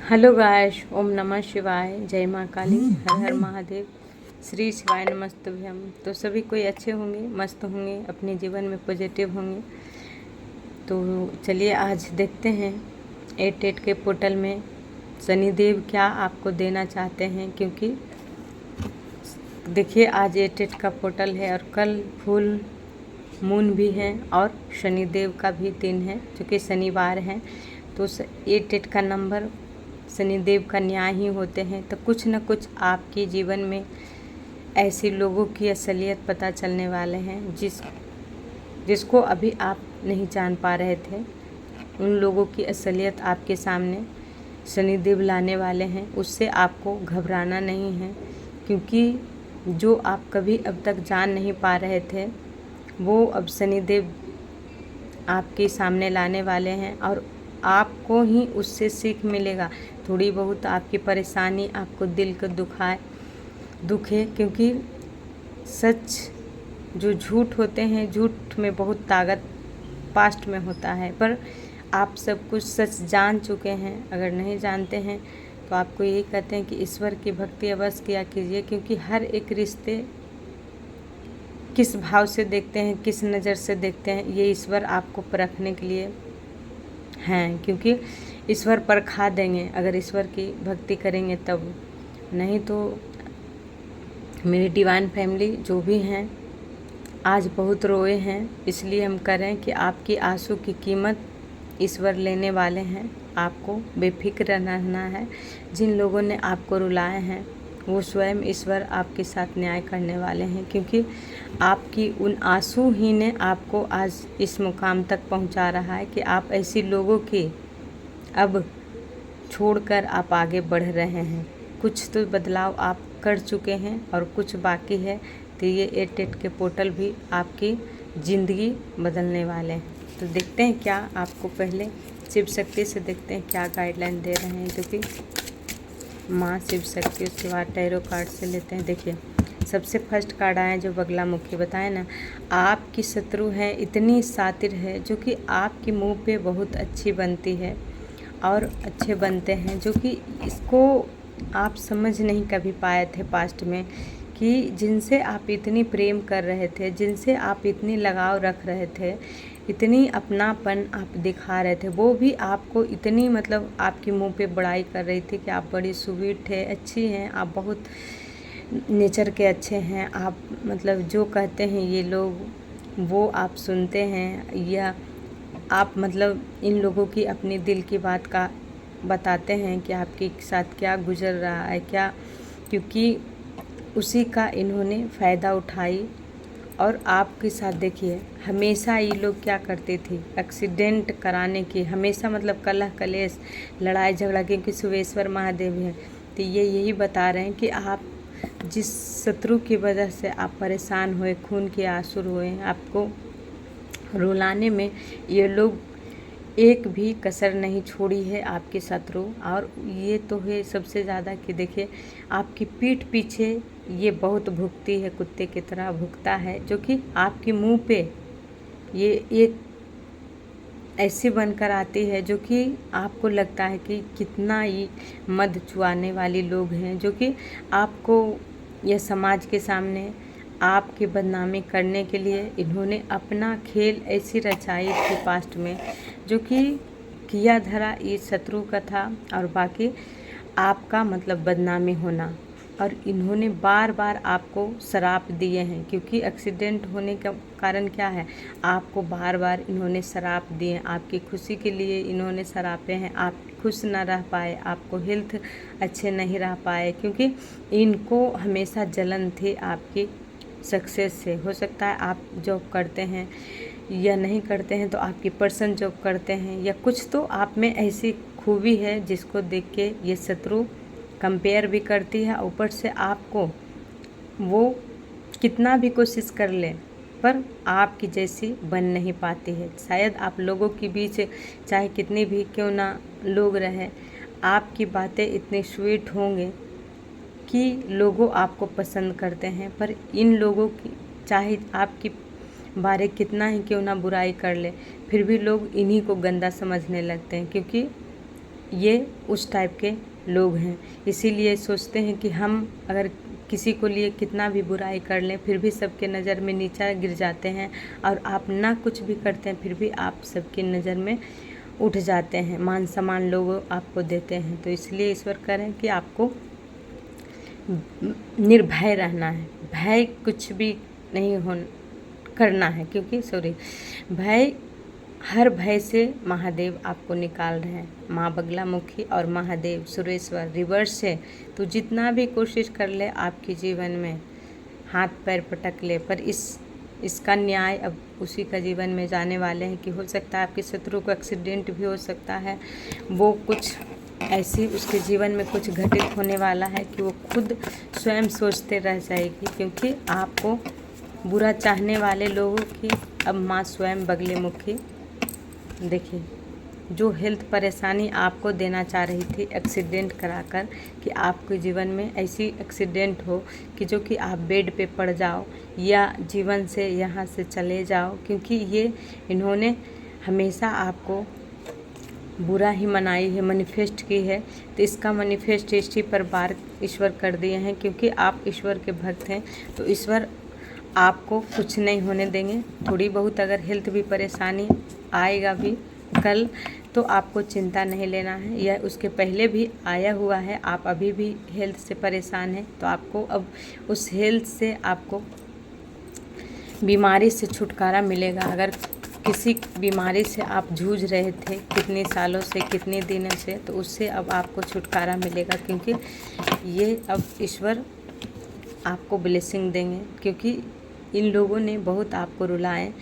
Hello guys, ओम नमः शिवाय, जय माँ काली, हर हर महादेव, श्री शिवाय नमस्तुभ्यम। तो सभी कोई अच्छे होंगे, मस्त होंगे, अपने जीवन में पॉजिटिव होंगे। तो चलिए आज देखते हैं 88 के पोर्टल में शनिदेव क्या आपको देना चाहते हैं। क्योंकि देखिए आज 88 का पोर्टल है और कल फुल मून भी है और शनिदेव का भी दिन है, जो कि शनिवार है। तो 88 का नंबर शनिदेव का न्याय ही होते हैं। तो कुछ न कुछ आपके जीवन में ऐसी लोगों की असलियत पता चलने वाले हैं जिसको अभी आप नहीं जान पा रहे थे। उन लोगों की असलियत आपके सामने शनिदेव लाने वाले हैं। उससे आपको घबराना नहीं है, क्योंकि जो आप कभी अब तक जान नहीं पा रहे थे वो अब शनिदेव आपके सामने लाने वाले हैं और आपको ही उससे सीख मिलेगा। थोड़ी बहुत आपकी परेशानी आपको दिल को दुखे, क्योंकि सच जो झूठ होते हैं, झूठ में बहुत ताकत पास्ट में होता है। पर आप सब कुछ सच जान चुके हैं। अगर नहीं जानते हैं तो आपको यही कहते हैं कि ईश्वर की भक्ति अवश्य किया कीजिए, क्योंकि हर एक रिश्ते किस भाव से देखते हैं, किस नज़र से देखते हैं, ये ईश्वर आपको परखने के लिए हैं। क्योंकि ईश्वर परखा देंगे अगर ईश्वर की भक्ति करेंगे तब, नहीं तो मेरी डिवाइन फैमिली जो भी हैं आज बहुत रोए हैं। इसलिए हम कह रहे हैं कि आपकी आंसू की कीमत ईश्वर लेने वाले हैं। आपको बेफिक्र रहना है। जिन लोगों ने आपको रुलाए हैं वो स्वयं ईश्वर आपके साथ न्याय करने वाले हैं, क्योंकि आपकी उन आंसू ही ने आपको आज इस मुकाम तक पहुंचा रहा है कि आप ऐसी लोगों की अब छोड़कर आप आगे बढ़ रहे हैं। कुछ तो बदलाव आप कर चुके हैं और कुछ बाकी है। तो ये 88 के पोर्टल भी आपकी ज़िंदगी बदलने वाले हैं। तो देखते हैं क्या आपको, पहले शिव शक्ति से देखते हैं क्या गाइडलाइन दे रहे हैं, क्योंकि माँ शिव शक्ति, उसके बाद टैरो कार्ड से लेते हैं। देखिए सबसे फर्स्ट कार्ड आया जो बगलामुखी बताए ना, आपकी शत्रु है, इतनी शातिर है जो कि आपके मुंह पे बहुत अच्छी बनती है और अच्छे बनते हैं, जो कि इसको आप समझ नहीं कभी पाए थे पास्ट में, कि जिनसे आप इतनी प्रेम कर रहे थे, जिनसे आप इतनी लगाव रख रहे थे, इतनी अपनापन आप दिखा रहे थे, वो भी आपको इतनी मतलब आपके मुंह पे बड़ाई कर रही थी कि आप बड़ी स्वीट है, अच्छी हैं, आप बहुत नेचर के अच्छे हैं, आप मतलब जो कहते हैं ये लोग वो आप सुनते हैं, या आप मतलब इन लोगों की अपनी दिल की बात का बताते हैं कि आपके साथ क्या गुजर रहा है क्या, क्योंकि उसी का इन्होंने फ़ायदा उठाई। और आपके साथ देखिए हमेशा ये लोग क्या करते थे, एक्सीडेंट कराने की, हमेशा मतलब कलह कलेश लड़ाई झगड़ा, क्योंकि शिवेश्वर महादेव हैं। तो ये यही बता रहे हैं कि आप जिस शत्रु की वजह से आप परेशान हुए, खून के आंसू हुए, आपको रुलाने में ये लोग एक भी कसर नहीं छोड़ी है आपके शत्रु। और ये तो है सबसे ज़्यादा कि देखिए आपकी पीठ पीछे ये बहुत भुगती है, कुत्ते की तरह भुगता है, जो कि आपके मुंह पे ये एक ऐसी बनकर आती है जो कि आपको लगता है कि कितना ही मध चुआने वाली लोग हैं, जो कि आपको यह समाज के सामने आपकी बदनामी करने के लिए इन्होंने अपना खेल ऐसी रचाई थी पास्ट में, जो कि किया धरा इस शत्रु का था और बाकी आपका मतलब बदनामी होना। और इन्होंने बार बार आपको शराप दिए हैं, क्योंकि एक्सीडेंट होने का कारण क्या है, आपको बार बार इन्होंने शराप दिए, आपकी खुशी के लिए इन्होंने शरापे हैं, आप खुश ना रह पाए, आपको हेल्थ अच्छे नहीं रह पाए, क्योंकि इनको हमेशा जलन थी आपकी सक्सेस से। हो सकता है आप जॉब करते हैं या नहीं करते हैं, तो आपकी पर्सन जॉब करते हैं, या कुछ तो आप में ऐसी खूबी है जिसको देख के ये शत्रु कंपेयर भी करती है। ऊपर से आपको वो कितना भी कोशिश कर ले पर आपकी जैसी बन नहीं पाती है। शायद आप लोगों के बीच चाहे कितनी भी क्यों ना लोग रहे, आपकी बातें इतनी स्वीट होंगे कि लोगों आपको पसंद करते हैं। पर इन लोगों की चाहे आपकी बारे कितना ही क्यों ना बुराई कर ले, फिर भी लोग इन्हीं को गंदा समझने लगते हैं, क्योंकि ये उस टाइप के लोग हैं। इसीलिए सोचते हैं कि हम अगर किसी को लिए कितना भी बुराई कर लें फिर भी सबके नज़र में नीचा गिर जाते हैं, और आप ना कुछ भी करते हैं फिर भी आप सबकी नज़र में उठ जाते हैं, मान सम्मान लोग आपको देते हैं। तो इसलिए ईश्वर कह रहे हैं कि आपको निर्भय रहना है, भय कुछ भी नहीं करना है, क्योंकि भय, हर भय से महादेव आपको निकाल रहे हैं। माँ बगलामुखी और महादेव सुरेश्वर रिवर्स से, तो जितना भी कोशिश कर ले आपके जीवन में हाथ पैर पटक ले, पर इसका न्याय अब उसी का जीवन में जाने वाले हैं कि हो सकता है आपके शत्रु को एक्सीडेंट भी हो सकता है, वो कुछ ऐसी उसके जीवन में कुछ घटित होने वाला है कि वो खुद स्वयं सोचते रह जाएगी, क्योंकि आपको बुरा चाहने वाले लोगों की अब माँ स्वयं बगलेमुखी। देखिए, जो हेल्थ परेशानी आपको देना चाह रही थी एक्सीडेंट कराकर, कि आपके जीवन में ऐसी एक्सीडेंट हो कि जो कि आप बेड पे पड़ जाओ या जीवन से यहाँ से चले जाओ, क्योंकि ये इन्होंने हमेशा आपको बुरा ही मनाई है, मैनिफेस्ट की है। तो इसका मैनिफेस्ट इसी पर बार ईश्वर कर दिए हैं, क्योंकि आप ईश्वर के भक्त हैं। तो ईश्वर आपको कुछ नहीं होने देंगे। थोड़ी बहुत अगर हेल्थ भी परेशानी आएगा भी कल, तो आपको चिंता नहीं लेना है, या उसके पहले भी आया हुआ है, आप अभी भी हेल्थ से परेशान हैं, तो आपको अब उस हेल्थ से आपको बीमारी से छुटकारा मिलेगा। अगर किसी बीमारी से आप जूझ रहे थे कितने सालों से, कितने दिनों से, तो उससे अब आपको छुटकारा मिलेगा, क्योंकि ये अब ईश्वर आपको ब्लेसिंग देंगे। क्योंकि इन लोगों ने बहुत आपको रुलाए,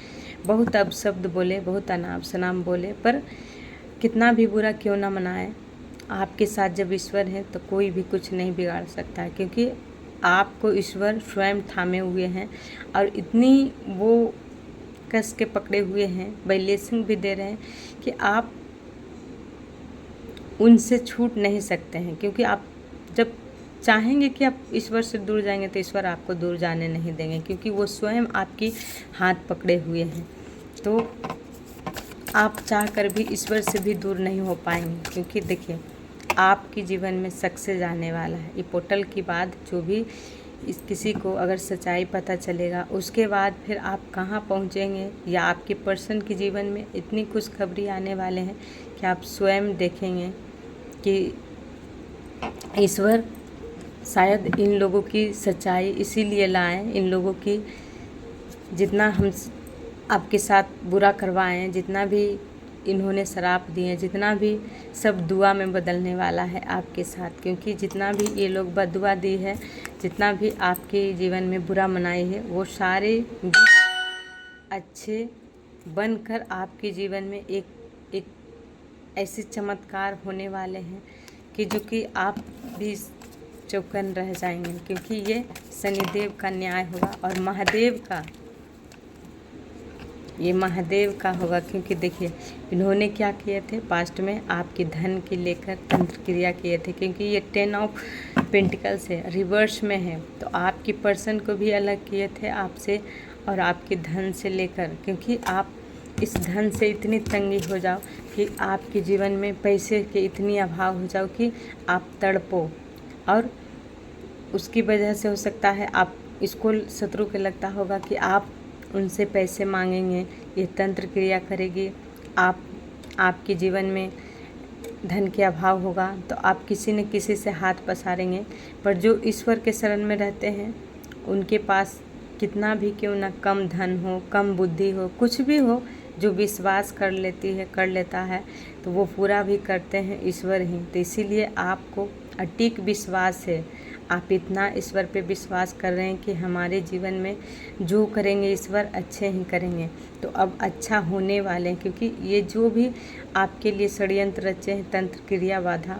बहुत अपशब्द बोले, बहुत अनाप शनाप बोले, पर कितना भी बुरा क्यों ना मनाए, आपके साथ जब ईश्वर है तो कोई भी कुछ नहीं बिगाड़ सकता है, क्योंकि आपको ईश्वर स्वयं थामे हुए हैं और इतनी वो कस के पकड़े हुए हैं, ब्लेसिंग भी दे रहे हैं कि आप उनसे छूट नहीं सकते हैं। क्योंकि आप जब चाहेंगे कि आप ईश्वर से दूर जाएंगे तो ईश्वर आपको दूर जाने नहीं देंगे, क्योंकि वो स्वयं आपकी हाथ पकड़े हुए हैं। तो आप चाहकर भी ईश्वर से भी दूर नहीं हो पाएंगे, क्योंकि देखिए आपके जीवन में सक्सेस आने वाला है। ये पोर्टल के बाद जो भी किसी को अगर सच्चाई पता चलेगा, उसके बाद फिर आप कहाँ पहुँचेंगे, या आपके पर्सन के जीवन में इतनी खुशखबरी आने वाले हैं कि आप स्वयं देखेंगे कि ईश्वर शायद इन लोगों की सच्चाई इसीलिए लाएं, इन लोगों की जितना हम आपके साथ बुरा करवाएं, जितना भी इन्होंने शराप दिए, जितना भी सब दुआ में बदलने वाला है आपके साथ। क्योंकि जितना भी ये लोग बददुआ दी है, जितना भी आपके जीवन में बुरा मनाई है, वो सारे अच्छे बनकर आपके जीवन में एक ऐसे चमत्कार होने वाले हैं कि जो कि आप भी चौकन रह जाएंगे, क्योंकि ये शनिदेव का न्याय होगा और महादेव का, ये महादेव का होगा। क्योंकि देखिए इन्होंने क्या किए थे पास्ट में, आपकी धन की लेकर तंत्र क्रिया किए थे, क्योंकि ये 10 ऑफ पेंटिकल्स है, रिवर्स में है। तो आपकी पर्सन को भी अलग किए थे आपसे और आपके धन से लेकर, क्योंकि आप इस धन से इतनी तंगी हो जाओ कि आपके जीवन में पैसे के इतनी अभाव हो जाओ कि आप तड़पो, और उसकी वजह से हो सकता है आप इसको शत्रु के लगता होगा कि आप उनसे पैसे मांगेंगे, ये तंत्र क्रिया करेगी, आपके जीवन में धन के अभाव होगा, तो आप किसी न किसी से हाथ पसारेंगे। पर जो ईश्वर के शरण में रहते हैं उनके पास कितना भी क्यों ना कम धन हो, कम बुद्धि हो, कुछ भी हो, जो विश्वास कर लेता है तो वो पूरा भी करते हैं ईश्वर ही। तो इसीलिए आपको अटूट विश्वास है, आप इतना ईश्वर पे विश्वास कर रहे हैं कि हमारे जीवन में जो करेंगे ईश्वर अच्छे ही करेंगे। तो अब अच्छा होने वाले हैं, क्योंकि ये जो भी आपके लिए षड्यंत्र रचे हैं, तंत्र क्रिया बाधा,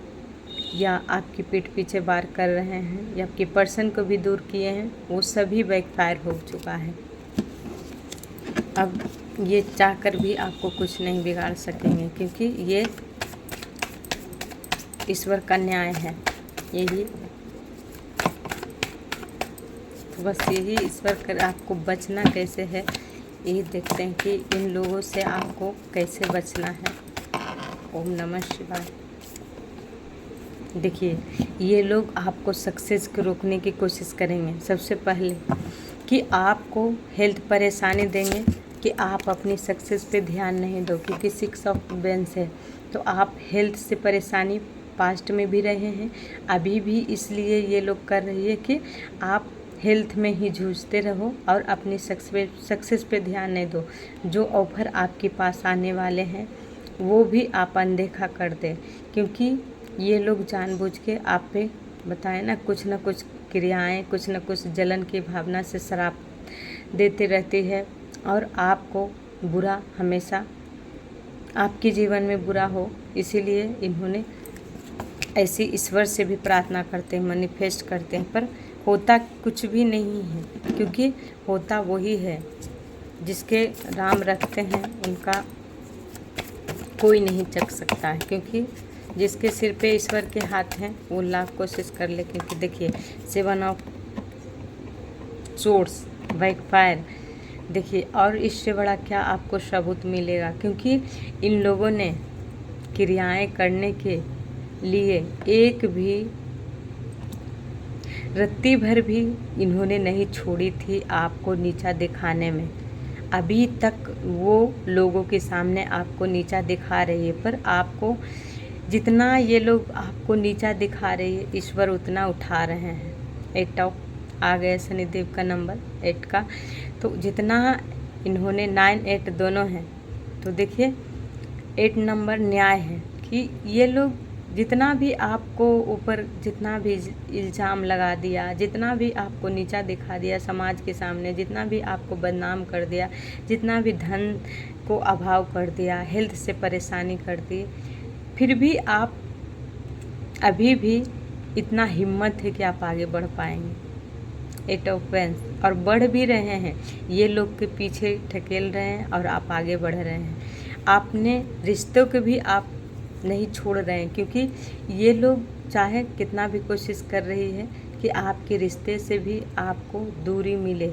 या आपकी पीठ पीछे वार कर रहे हैं, या आपके पर्सन को भी दूर किए हैं, वो सभी बैकफायर हो चुका है। अब ये चाहकर भी आपको कुछ नहीं बिगाड़ सकेंगे, क्योंकि ये ईश्वर का न्याय है। यही तो बस यही ईश्वर कर आपको बचना कैसे है, यही देखते हैं कि इन लोगों से आपको कैसे बचना है। ओम नमः शिवाय। देखिए, ये लोग आपको सक्सेस को रोकने की कोशिश करेंगे। सबसे पहले कि आपको हेल्थ परेशानी देंगे कि आप अपनी सक्सेस पे ध्यान नहीं दो, क्योंकि 6 ऑफ वेंस है। तो आप हेल्थ से परेशानी पास्ट में भी रहे हैं, अभी भी, इसलिए ये लोग कर रही है कि आप हेल्थ में ही जूझते रहो और अपनी सक्सेस पे ध्यान नहीं दो। जो ऑफ़र आपके पास आने वाले हैं वो भी आप अनदेखा कर दें, क्योंकि ये लोग जानबूझ के आप पे बताएं ना कुछ क्रियाएं, कुछ न कुछ जलन की भावना से श्राप देते रहती है और आपको बुरा, हमेशा आपके जीवन में बुरा हो। इसीलिए इन्होंने ऐसी ईश्वर से भी प्रार्थना करते हैं, मैनिफेस्ट करते हैं, पर होता कुछ भी नहीं है, क्योंकि होता वही है जिसके राम रखते हैं उनका कोई नहीं चख सकता है, क्योंकि जिसके सिर पे ईश्वर के हाथ हैं वो लाख कोशिश कर ले। क्योंकि देखिए 7 ऑफ सोर्स, बैकफायर, देखिए, और इससे बड़ा क्या आपको सबूत मिलेगा, क्योंकि इन लोगों ने क्रियाएं करने के लिए एक भी रत्ती भर भी इन्होंने नहीं छोड़ी थी आपको नीचा दिखाने में। अभी तक वो लोगों के सामने आपको नीचा दिखा रही है, पर आपको जितना ये लोग आपको नीचा दिखा रही है, ईश्वर उतना उठा रहे हैं। 8 ऑफ आ गया शनिदेव का नंबर 8 का, तो जितना इन्होंने 9, 8 दोनों हैं, तो देखिए 8 नंबर न्याय है कि ये लोग जितना भी आपको ऊपर, जितना भी इल्ज़ाम लगा दिया, जितना भी आपको नीचा दिखा दिया समाज के सामने, जितना भी आपको बदनाम कर दिया, जितना भी धन को अभाव कर दिया, हेल्थ से परेशानी कर दी, फिर भी आप अभी भी इतना हिम्मत है कि आप आगे बढ़ पाएंगे। 8 ऑफ वेंस, और बढ़ भी रहे हैं। ये लोग के पीछे ढकेल रहे हैं और आप आगे बढ़ रहे हैं। आपने रिश्तों के भी आप नहीं छोड़ रहे हैं, क्योंकि ये लोग चाहे कितना भी कोशिश कर रही है कि आपके रिश्ते से भी आपको दूरी मिले,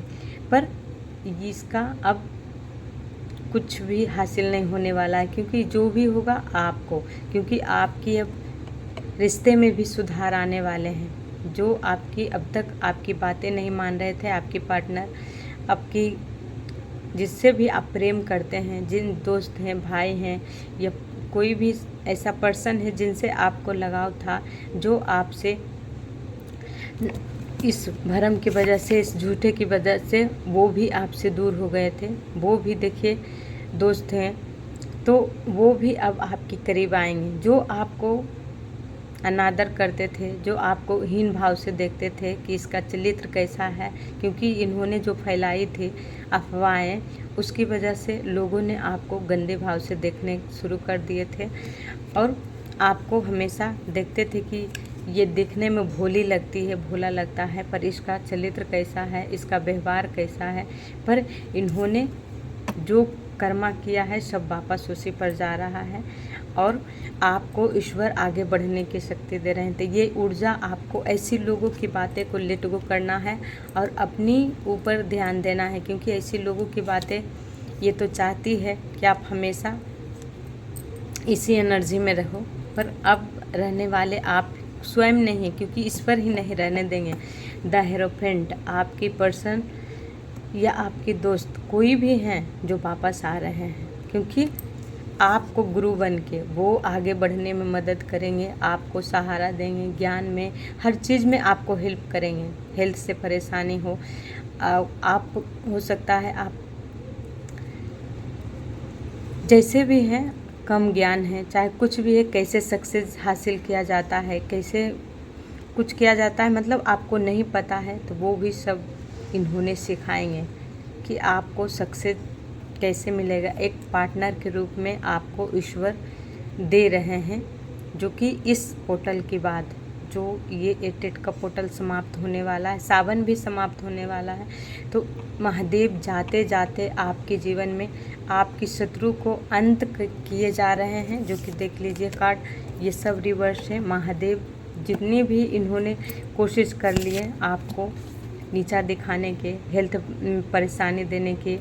पर इसका अब कुछ भी हासिल नहीं होने वाला है, क्योंकि जो भी होगा आपको, क्योंकि आपकी अब रिश्ते में भी सुधार आने वाले हैं। जो आपकी अब तक आपकी बातें नहीं मान रहे थे, आपके पार्टनर, आपकी जिससे भी आप प्रेम करते हैं, जिन दोस्त हैं, भाई हैं, या कोई भी ऐसा पर्सन है जिनसे आपको लगाव था, जो आपसे इस भरम की वजह से, इस झूठे की वजह से वो भी आपसे दूर हो गए थे, वो भी देखिए दोस्त हैं, तो वो भी अब आपके करीब आएंगे। जो आपको अनादर करते थे, जो आपको हीन भाव से देखते थे कि इसका चरित्र कैसा है, क्योंकि इन्होंने जो फैलाई थी अफवाहें, उसकी वजह से लोगों ने आपको गंदे भाव से देखने शुरू कर दिए थे और आपको हमेशा देखते थे कि ये दिखने में भोली लगती है, भोला लगता है, पर इसका चरित्र कैसा है, इसका व्यवहार कैसा है। पर इन्होंने जो कर्मा किया है सब वापस उसी पर जा रहा है और आपको ईश्वर आगे बढ़ने की शक्ति दे रहे हैं। तो ये ऊर्जा आपको ऐसी लोगों की बातें को लेट गो करना है और अपनी ऊपर ध्यान देना है, क्योंकि ऐसी लोगों की बातें ये तो चाहती है कि आप हमेशा इसी एनर्जी में रहो, पर अब रहने वाले आप स्वयं नहीं, क्योंकि ईश्वर ही नहीं रहने देंगे। द हेरोफेंट, आपकी पर्सन या आपके दोस्त कोई भी हैं जो वापस आ रहे हैं, क्योंकि आपको गुरु बन के वो आगे बढ़ने में मदद करेंगे, आपको सहारा देंगे, ज्ञान में, हर चीज़ में आपको हेल्प करेंगे। हेल्थ से परेशानी हो, आप हो सकता है आप जैसे भी हैं कम ज्ञान है, चाहे कुछ भी है, कैसे सक्सेस हासिल किया जाता है, कैसे कुछ किया जाता है, मतलब आपको नहीं पता है, तो वो भी सब इन्होंने सिखाएंगे कि आपको सक्सेस कैसे मिलेगा। एक पार्टनर के रूप में आपको ईश्वर दे रहे हैं, जो कि इस पोर्टल के बाद जो ये 8 का पोर्टल समाप्त होने वाला है, सावन भी समाप्त होने वाला है, तो महादेव जाते जाते आपके जीवन में आपकी शत्रु को अंत किए जा रहे हैं। जो कि देख लीजिए कार्ड, ये सब रिवर्स है। महादेव जितनी भी इन्होंने कोशिश कर ली है आपको नीचा दिखाने के, हेल्थ परेशानी देने के,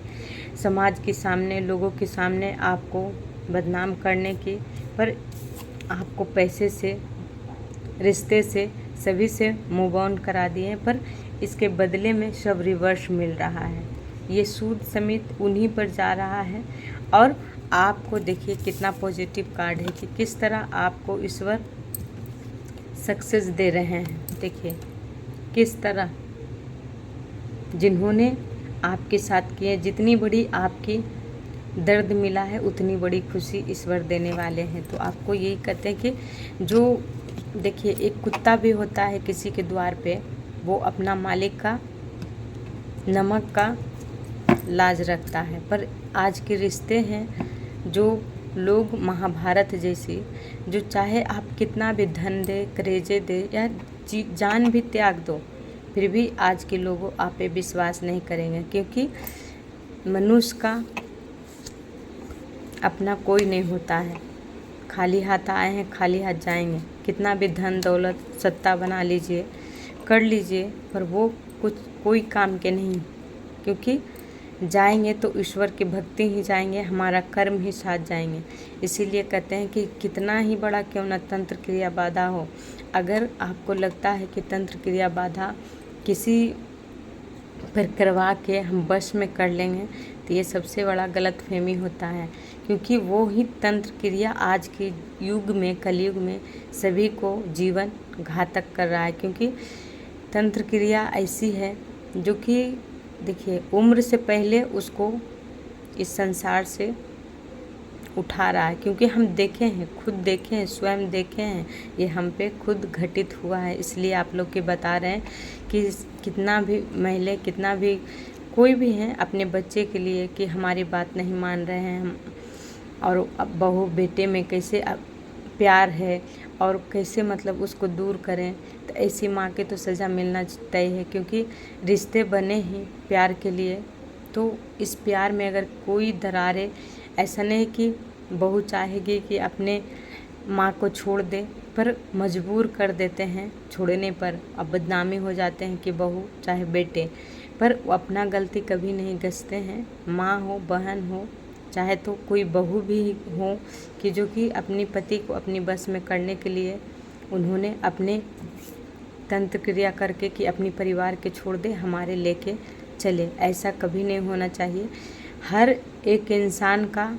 समाज के सामने, लोगों के सामने आपको बदनाम करने की, पर आपको पैसे से रिश्ते से सभी से मूव ऑन करा दिए हैं, पर इसके बदले में सब रिवर्स मिल रहा है। ये सूद समेत उन्हीं पर जा रहा है। और आपको देखिए कितना पॉजिटिव कार्ड है कि किस तरह आपको ईश्वर सक्सेस दे रहे हैं। देखिए किस तरह जिन्होंने आपके साथ किए, जितनी बड़ी आपकी दर्द मिला है उतनी बड़ी खुशी ईश्वर देने वाले हैं। तो आपको यही कहते हैं कि जो देखिए एक कुत्ता भी होता है किसी के द्वार पे, वो अपना मालिक का नमक का लाज रखता है। पर आज के रिश्ते हैं जो लोग महाभारत जैसी, जो चाहे आप कितना भी धन दे, करेजे दे या जान भी त्याग दो, फिर भी आज के लोगों आप पे विश्वास नहीं करेंगे, क्योंकि मनुष्य का अपना कोई नहीं होता है। खाली हाथ आए हैं, खाली हाथ जाएंगे। कितना भी धन दौलत सत्ता बना लीजिए, कर लीजिए, पर वो कुछ कोई काम के नहीं, क्योंकि जाएंगे तो ईश्वर की भक्ति ही जाएंगे, हमारा कर्म ही साथ जाएंगे। इसीलिए कहते हैं कि कितना ही बड़ा क्यों न तंत्र क्रिया बाधा हो, अगर आपको लगता है कि तंत्र क्रिया बाधा किसी पर करवा के हम बस में कर लेंगे, तो ये सबसे बड़ा गलतफहमी होता है। क्योंकि वो ही तंत्र क्रिया आज के युग में, कलयुग में सभी को जीवन घातक कर रहा है। क्योंकि तंत्र क्रिया ऐसी है जो कि देखिए उम्र से पहले उसको इस संसार से उठा रहा है। क्योंकि हम देखे हैं, खुद देखे हैं, स्वयं देखे हैं, ये हम पे खुद घटित हुआ है। इसलिए आप लोग के बता रहे हैं कि कितना भी महिला, कितना भी कोई भी हैं अपने बच्चे के लिए कि हमारी बात नहीं मान रहे हैं हम, और अब बहू बेटे में कैसे प्यार है और कैसे मतलब उसको दूर करें, तो ऐसी माँ के तो सज़ा मिलना तय है। क्योंकि रिश्ते बने ही प्यार के लिए, तो इस प्यार में अगर कोई दरारें, ऐसा नहीं कि बहू चाहेगी कि अपने माँ को छोड़ दे, पर मजबूर कर देते हैं छोड़ने पर, अब बदनामी हो जाते हैं कि बहू चाहे बेटे, पर वो अपना गलती कभी नहीं गसते हैं। माँ हो, बहन हो, चाहे तो कोई बहू भी हो कि जो कि अपने पति को अपनी बस में करने के लिए उन्होंने अपने तंत्र क्रिया करके कि अपनी परिवार के छोड़ दे, हमारे लेके चले, ऐसा कभी नहीं होना चाहिए। हर एक इंसान का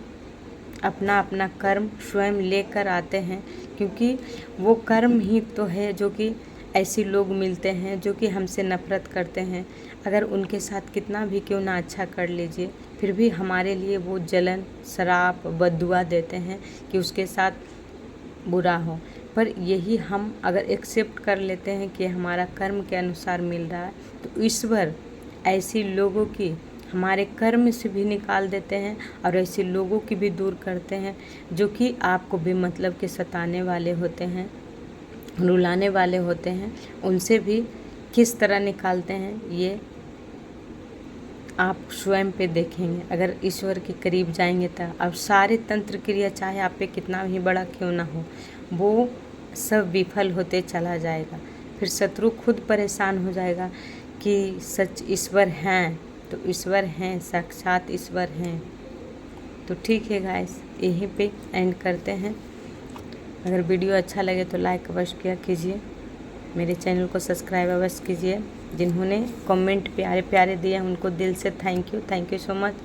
अपना अपना कर्म स्वयं लेकर आते हैं, क्योंकि वो कर्म ही तो है जो कि ऐसे लोग मिलते हैं जो कि हमसे नफरत करते हैं। अगर उनके साथ कितना भी क्यों ना अच्छा कर लीजिए, फिर भी हमारे लिए वो जलन, श्राप, बद्दुआ देते हैं कि उसके साथ बुरा हो। पर यही हम अगर एक्सेप्ट कर लेते हैं कि हमारा कर्म के अनुसार मिल रहा है, तो ईश्वर ऐसी लोगों की हमारे कर्म से भी निकाल देते हैं और ऐसे लोगों की भी दूर करते हैं जो कि आपको बेमतलब के सताने वाले होते हैं, रुलाने वाले होते हैं। उनसे भी किस तरह निकालते हैं ये आप स्वयं पे देखेंगे। अगर ईश्वर के करीब जाएंगे तो अब सारे तंत्र क्रिया चाहे आप पे कितना भी बड़ा क्यों ना हो, वो सब विफल होते चला जाएगा। फिर शत्रु खुद परेशान हो जाएगा कि सच ईश्वर हैं, तो ईश्वर हैं, साक्षात ईश्वर हैं। तो ठीक है गाइस, यहीं पे एंड करते हैं। अगर वीडियो अच्छा लगे तो लाइक अवश्य किया कीजिए, मेरे चैनल को सब्सक्राइब अवश्य कीजिए। जिन्होंने कमेंट प्यारे प्यारे दिए उनको दिल से थैंक यू सो मच।